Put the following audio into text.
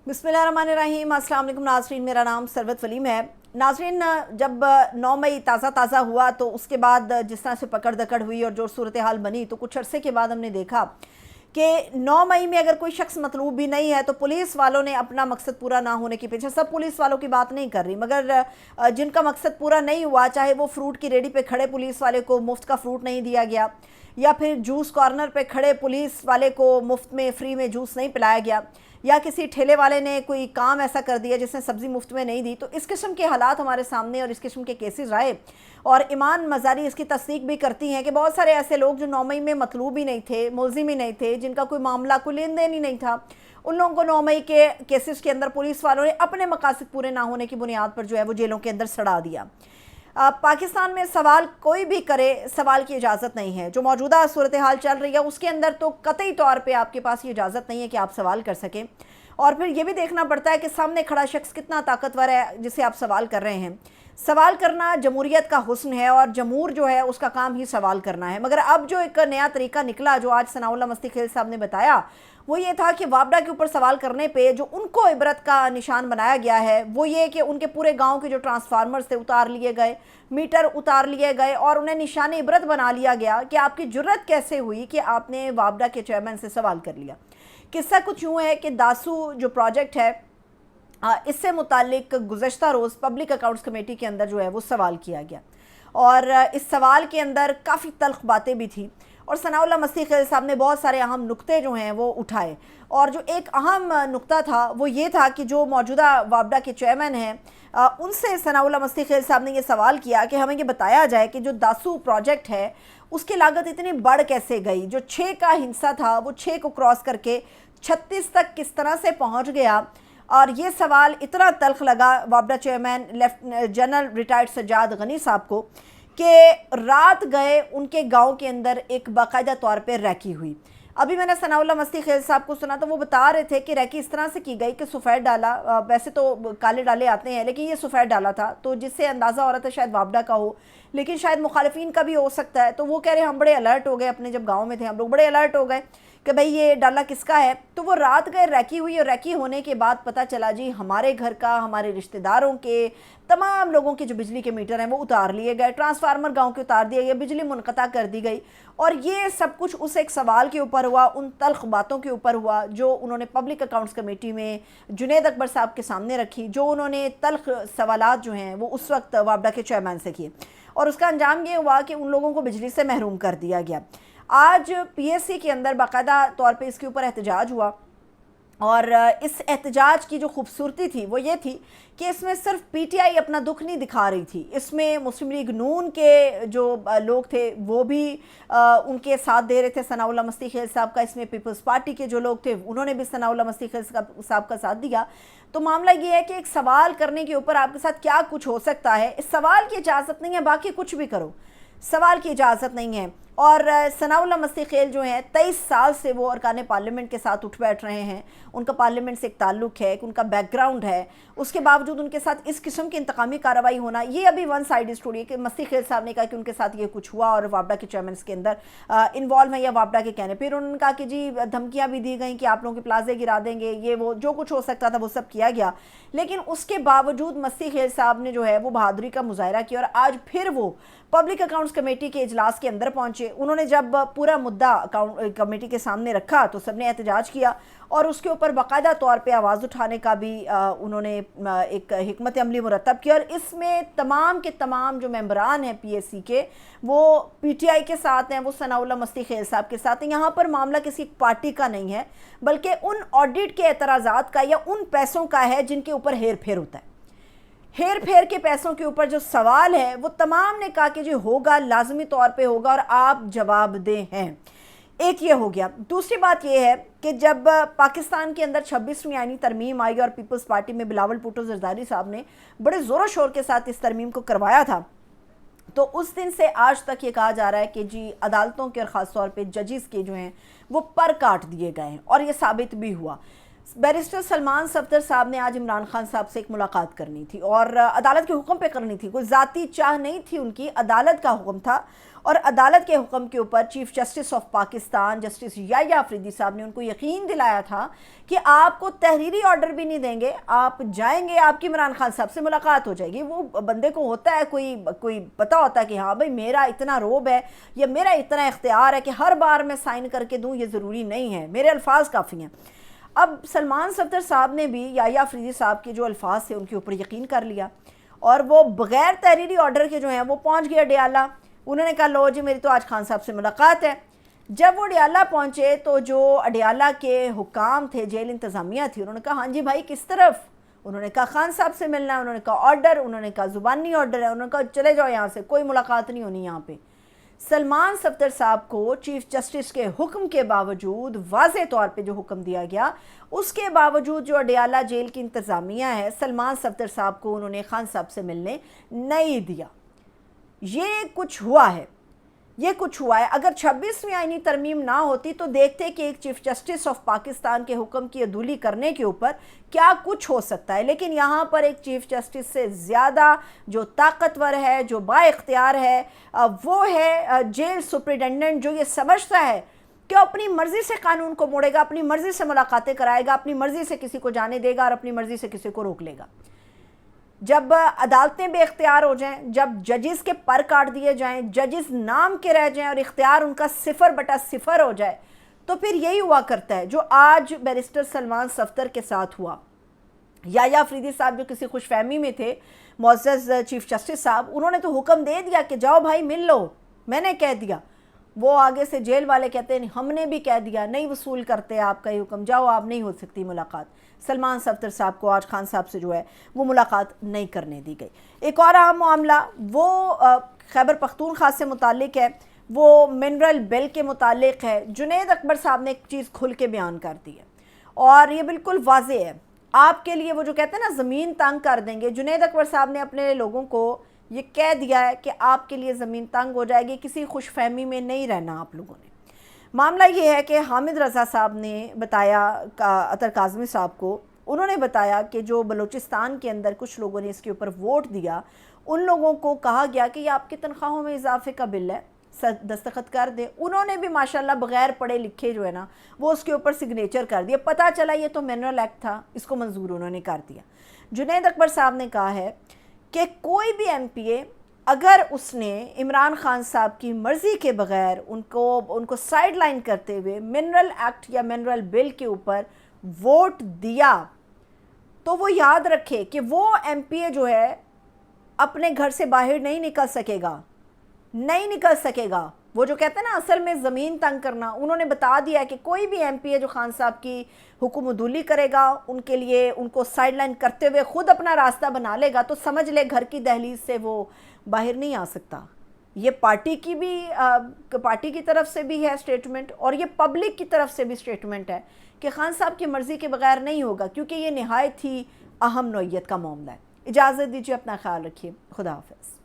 बिस्मिल्लाहिर्रहमानिर्रहीम। अस्सलाम वालेकुम नाज़रीन, मेरा नाम सरवत वलीम है। नाज़रीन, जब 9 मई ताज़ा हुआ तो उसके बाद जिस तरह से पकड़ दकड़ हुई और जो सूरत हाल बनी, तो कुछ अरसे के बाद हमने देखा कि 9 मई में अगर कोई शख्स मतलूब भी नहीं है तो पुलिस वालों ने अपना मकसद पूरा ना होने के पीछे, सब पुलिस वालों की बात नहीं कर रही, मगर जिनका मकसद पूरा नहीं हुआ, चाहे वो फ्रूट की रेडी पे खड़े पुलिस वाले को मुफ्त का फ्रूट नहीं दिया गया, या फिर जूस कॉर्नर पे खड़े पुलिस वाले को मुफ्त में फ्री में जूस नहीं पिलाया गया, या किसी ठेले वाले ने कोई काम ऐसा कर दिया जिसने सब्ज़ी मुफ्त में नहीं दी, तो इस किस्म के हालात हमारे सामने और इस किस्म के केसेस आए। और ईमान मज़ारी इसकी तस्दीक भी करती हैं कि बहुत सारे ऐसे लोग जो 9 मई में मतलूब ही नहीं थे, मुलजिम ही नहीं थे, जिनका कोई मामला कोई लेन देन ही नहीं था, उन लोगों को 9 मई के केसेस के अंदर पुलिस वालों ने अपने मकासद पूरे ना होने की बुनियाद पर जो है वो जेलों के अंदर सड़ा दिया। पाकिस्तान में सवाल कोई भी करे, सवाल की इजाज़त नहीं है। जो मौजूदा सूरत हाल चल रही है उसके अंदर तो कतई तौर पे आपके पास ये इजाज़त नहीं है कि आप सवाल कर सकें। और फिर ये भी देखना पड़ता है कि सामने खड़ा शख्स कितना ताकतवर है जिसे आप सवाल कर रहे हैं। सवाल करना जमहूरियत का हुस्न है और जमहूर जो है उसका काम ही सवाल करना है। मगर अब जो एक नया तरीका निकला, जो आज सनाउल्लाह मस्ती खेल साहब ने बताया, वो ये था कि वापडा के ऊपर सवाल करने पे जो उनको इबरत का निशान बनाया गया है वो ये कि उनके पूरे गांव के जो ट्रांसफार्मर्स थे उतार लिए गए, मीटर उतार लिए गए और उन्हें निशान इबरत बना लिया गया कि आपकी जुर्रत कैसे हुई कि आपने वापडा के चेयरमैन से सवाल कर लिया। किस्सा कुछ यूँ है कि दासू जो प्रोजेक्ट है, इससे मुतालिक गुज़श्ता रोज़ पब्लिक अकाउंट्स कमेटी के अंदर जो है वो सवाल किया गया और इस सवाल के अंदर काफ़ी तल्ख बातें भी थी और सनाउल्लाह मस्ती खेल साहब ने बहुत सारे अहम नुक्ते जो हैं वो उठाए। और जो एक अहम नुक्ता था वो ये था कि जो मौजूदा वापडा के चेयरमैन हैं, उनसे सनाउल्लाह मस्ती खेल साहब ने ये सवाल किया कि हमें ये बताया जाए कि जो दासू प्रोजेक्ट है उसकी लागत इतनी बढ़ कैसे गई, जो 6 का हिस्सा था वो 6 को क्रॉस करके 36 तक किस तरह से पहुँच गया। और ये सवाल इतना तल्ख लगा वापडा chairman lieutenant general retired Sajjad Ghani साहब को कि रात गए उनके गांव के अंदर एक बाकायदा तौर पे रैकी हुई। अभी मैंने सनाउल्लाह मस्ती खेल साहब को सुना तो वो बता रहे थे कि रैकी इस तरह से की गई कि सफ़ेद डाला, वैसे तो काले डाले आते हैं लेकिन ये सफ़ेद डाला था, तो जिससे अंदाज़ा हो रहा था शायद वापडा का हो, लेकिन शायद मुखालिफिन का भी हो सकता है। तो वो कह रहे हम बड़े अलर्ट हो गए, अपने जब गाँव में थे हम लोग बड़े अलर्ट हो गए कि भाई ये डाला किसका है। तो वो रात गए रैकी हुई और रैकी होने के बाद पता चला जी हमारे घर का, हमारे रिश्तेदारों के, तमाम लोगों के जो बिजली के मीटर हैं वो उतार लिए गए, ट्रांसफार्मर गांव के उतार दिए गए, बिजली मुनक़ता कर दी गई। और ये सब कुछ उस एक सवाल के ऊपर हुआ, उन तल्ख बातों के ऊपर हुआ जो उन्होंने पब्लिक अकाउंट्स कमेटी में जुनैद अकबर साहब के सामने रखी, जो उन्होंने तल्ख सवालात जो हैं वो उस वक्त वापडा के चेयरमैन से किए और उसका अंजाम ये हुआ कि उन लोगों को बिजली से महरूम कर दिया गया। आज पीएससी के अंदर बाकायदा तौर पे इसके ऊपर एहतजाज हुआ और इस एहतजाज की जो खूबसूरती थी वो ये थी कि इसमें सिर्फ पीटीआई अपना दुख नहीं दिखा रही थी, इसमें मुस्लिम लीग नून के जो लोग थे वो भी उनके साथ दे रहे थे सनाउल्लाह मस्ती खेल साहब का, इसमें पीपल्स पार्टी के जो लोग थे उन्होंने भी सनाउल्लाह मस्ती खेल साहब का साथ दिया। तो मामला ये है कि एक सवाल करने के ऊपर आपके साथ क्या कुछ हो सकता है, इस सवाल की इजाज़त नहीं है, बाकी कुछ भी करो, सवाल की इजाज़त नहीं है। और सनाउल्लाह मस्ती खेल जो हैं 23 साल से वो अरकान पार्लियामेंट के साथ उठ बैठ रहे हैं, उनका पार्लियामेंट से एक ताल्लुक़ है, उनका बैकग्राउंड है, उसके बावजूद उनके साथ इस किस्म की इंतकामी कार्रवाई होना ये अभी वन साइड स्टोरी है कि मस्ती खेल साहब ने कहा कि उनके साथ ये कुछ हुआ और वापडा के चेयरमैन के अंदर इन्वॉल्व है या वापडा के कहने, फिर उन्होंने कहा कि जी धमकियाँ भी दी गई कि आप लोगों के प्लाजे गिरा देंगे, ये वो जो कुछ हो सकता था वो सब किया गया। लेकिन उसके बावजूद मस्ती खेल साहब ने जो है वो बहादुरी का मुजाहरा किया और आज फिर वो पब्लिक अकाउंट्स कमेटी के इजलास के अंदर पहुंचे। उन्होंने जब पूरा मुद्दा अकाउंट कमेटी के सामने रखा तो सबने एहतजाज किया और उसके ऊपर बाकायदा तौर पे आवाज़ उठाने का भी उन्होंने एक हिकमत अमली मुरतब किया। और इसमें तमाम के तमाम जो मेंबरान हैं पीएससी के वो पीटीआई के साथ हैं, वो सनाउल्लाह मस्ती खेल साहब के साथ हैं। यहाँ पर मामला किसी पार्टी का नहीं है बल्कि उन ऑडिट के एतराज़ात का या उन पैसों का है जिनके ऊपर हेर फेर होता है। हेर फेर के पैसों के ऊपर जो सवाल है वो तमाम ने कहा कि जी होगा, लाजमी तौर पे होगा और आप जवाबदेह हैं। एक ये हो गया। दूसरी बात ये है कि जब पाकिस्तान के अंदर 26वीं आईनी तरमीम आई और पीपल्स पार्टी में बिलावल भुट्टो जरदारी साहब ने बड़े ज़ोरों शोर के साथ इस तरमीम को करवाया था, तो उस दिन से आज तक ये कहा जा रहा है कि जी अदालतों के और ख़ास तौर पे जजेस के जो हैं वो पर काट दिए गए हैं और ये साबित भी हुआ। بیرسٹر سلمان صفدر صاحب نے آج عمران خان صاحب سے ایک ملاقات کرنی تھی اور عدالت کے حکم پہ کرنی تھی، کوئی ذاتی چاہ نہیں تھی ان کی، عدالت کا حکم تھا اور عدالت کے حکم کے اوپر chief justice of Pakistan justice Yahya Afridi صاحب نے ان کو یقین دلایا تھا کہ آپ کو تحریری آرڈر بھی نہیں دیں گے، آپ جائیں گے، آپ کی عمران خان صاحب سے ملاقات ہو جائے گی۔ وہ بندے کو ہوتا ہے کوئی پتہ ہوتا ہے کہ ہاں بھائی میرا اتنا روب ہے یا میرا اتنا اختیار ہے کہ ہر بار میں سائن کر کے دوں، یہ ضروری نہیں ہے، میرے الفاظ کافی ہیں۔ اب سلمان صفدر صاحب نے بھی یحییٰ آفریدی صاحب کے جو الفاظ تھے ان کے اوپر یقین کر لیا اور وہ بغیر تحریری آرڈر کے جو ہیں وہ پہنچ گیا اڈیالہ۔ انہوں نے کہا لو جی میری تو آج خان صاحب سے ملاقات ہے۔ جب وہ اڈیالہ پہنچے تو جو اڈیالہ کے حکام تھے، جیل انتظامیہ تھی، انہوں نے کہا ہاں جی بھائی کس طرف؟ انہوں نے کہا خان صاحب سے ملنا ہے، انہوں نے کہا آرڈر، انہوں نے کہا زبانی آرڈر ہے، انہوں نے کہا چلے جاؤ یہاں سے، کوئی ملاقات نہیں ہونی یہاں پہ۔ سلمان صفدر صاحب کو چیف جسٹس کے حکم کے باوجود، واضح طور پہ جو حکم دیا گیا اس کے باوجود جو اڈیالہ جیل کی انتظامیہ ہے، سلمان صفدر صاحب کو انہوں نے خان صاحب سے ملنے نہیں دیا۔ یہ کچھ ہوا ہے۔ اگر 26ویں آئینی ترمیم نہ ہوتی تو دیکھتے کہ ایک چیف جسٹس آف پاکستان کے حکم کی عدولی کرنے کے اوپر کیا کچھ ہو سکتا ہے، لیکن یہاں پر ایک چیف جسٹس سے زیادہ جو طاقتور ہے، جو با اختیار ہے، وہ ہے جیل سپرنٹینڈنٹ، جو یہ سمجھتا ہے کہ اپنی مرضی سے قانون کو موڑے گا، اپنی مرضی سے ملاقاتیں کرائے گا، اپنی مرضی سے کسی کو جانے دے گا اور اپنی مرضی سے کسی کو روک لے گا۔ جب عدالتیں بے اختیار ہو جائیں، جب ججز کے پر کاٹ دیے جائیں، ججز نام کے رہ جائیں اور اختیار ان کا 0/0 ہو جائے، تو پھر یہی ہوا کرتا ہے جو آج بیرسٹر سلمان صفدر کے ساتھ ہوا۔ یحییٰ آفریدی صاحب جو کسی خوش فہمی میں تھے، معزز چیف جسٹس صاحب، انہوں نے تو حکم دے دیا کہ جاؤ بھائی مل لو، میں نے کہہ دیا۔ وہ آگے سے جیل والے کہتے ہیں ہم نے بھی کہہ دیا، نہیں وصول کرتے آپ کا یہ حکم، جاؤ آپ نہیں ہو سکتی ملاقات۔ سلمان صفدر صاحب کو آج خان صاحب سے جو ہے وہ ملاقات نہیں کرنے دی گئی۔ ایک اور اہم معاملہ وہ خیبر پختونخوا سے متعلق ہے، وہ منرل بل کے متعلق ہے۔ جنید اکبر صاحب نے ایک چیز کھل کے بیان کر دی ہے اور یہ بالکل واضح ہے آپ کے لیے، وہ جو کہتے ہیں نا زمین تنگ کر دیں گے، جنید اکبر صاحب نے اپنے لوگوں کو یہ کہہ دیا ہے کہ آپ کے لیے زمین تنگ ہو جائے گی، کسی خوش فہمی میں نہیں رہنا آپ لوگوں نے۔ معاملہ یہ ہے کہ حامد رضا صاحب نے بتایا عطر کاظمی صاحب کو، انہوں نے بتایا کہ جو بلوچستان کے اندر کچھ لوگوں نے اس کے اوپر ووٹ دیا، ان لوگوں کو کہا گیا کہ یہ آپ کی تنخواہوں میں اضافے کا بل ہے، دستخط کر دیں۔ انہوں نے بھی ماشاءاللہ بغیر پڑھے لکھے جو ہے نا وہ اس کے اوپر سگنیچر کر دیا، پتہ چلا یہ تو منرل ایکٹ تھا، اس کو منظور انہوں نے کر دیا۔ جنید اکبر صاحب نے کہا ہے کہ کوئی بھی ایم پی اے اگر اس نے عمران خان صاحب کی مرضی کے بغیر ان کو سائیڈ لائن کرتے ہوئے منرل ایکٹ یا منرل بل کے اوپر ووٹ دیا تو وہ یاد رکھے کہ وہ ایم پی اے جو ہے اپنے گھر سے باہر نہیں نکل سکے گا۔ وہ جو کہتے ہیں نا اصل میں زمین تنگ کرنا، انہوں نے بتا دیا کہ کوئی بھی ایم پی اے جو خان صاحب کی حکم عدولی کرے گا، ان کے لیے ان کو سائیڈ لائن کرتے ہوئے خود اپنا راستہ بنا لے گا تو سمجھ لے گھر کی دہلیز سے وہ باہر نہیں آ سکتا۔ یہ پارٹی کی طرف سے بھی ہے سٹیٹمنٹ اور یہ پبلک کی طرف سے بھی سٹیٹمنٹ ہے کہ خان صاحب کی مرضی کے بغیر نہیں ہوگا، کیونکہ یہ نہایت ہی اہم نوعیت کا معاملہ ہے۔ اجازت دیجیے، اپنا خیال رکھیے، خدا حافظ۔